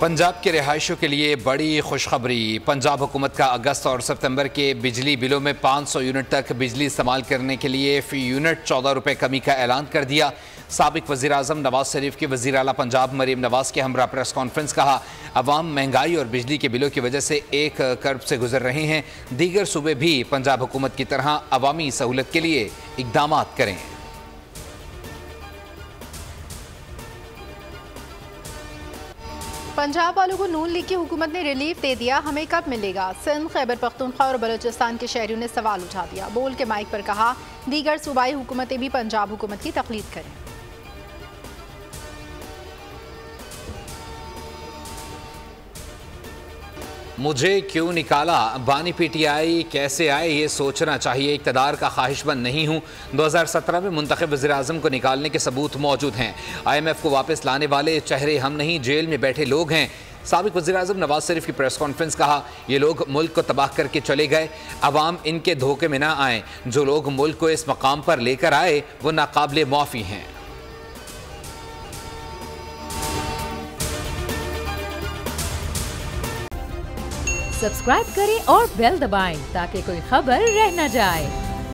पंजाब के रिहायशियों के लिए बड़ी खुशखबरी। पंजाब हुकूमत का अगस्त और सितंबर के बिजली बिलों में 500 यूनिट तक बिजली इस्तेमाल करने के लिए फी यूनिट 14 रुपये कमी का ऐलान कर दिया। साबिक वज़ीर आज़म नवाज शरीफ की वज़ीर आला पंजाब मरीम नवाज के हमरा प्रेस कॉन्फ्रेंस कहा, अवाम महंगाई और बिजली के बिलों की वजह से एक कर्ब से गुजर रहे हैं। दीगर सूबे भी पंजाब हुकूमत की तरह अवामी सहूलत के लिए इकदाम करें। पंजाब वालों को नून लीग की हुकूमत ने रिलीफ दे दिया, हमें कब मिलेगा? सिंध, खैबर पख्तूनख्वा और बलूचिस्तान के शहरियों ने सवाल उठा दिया। बोल के माइक पर कहा, दीगर सूबाई हुकूमतें भी पंजाब हुकूमत की तकलीद करें। मुझे क्यों निकाला, बानी पीटीआई कैसे आए ये सोचना चाहिए। इक़्तिदार का ख्वाहिशमंद नहीं हूँ। 2017 में मुंतखब वज़ीर आज़म को निकालने के सबूत मौजूद हैं। IMF को वापस लाने वाले चेहरे हम नहीं, जेल में बैठे लोग हैं। साबिक वज़ीर आज़म नवाज शरीफ की प्रेस कॉन्फ्रेंस कहा, ये लोग मुल्क को तबाह करके चले गए, अवाम इनके धोखे में ना आए। जो लोग मुल्क को इस मकाम पर लेकर आए वो नाकाबिले माफ़ी हैं। सब्सक्राइब करें और बेल दबाएं ताकि कोई खबर रह न जाए।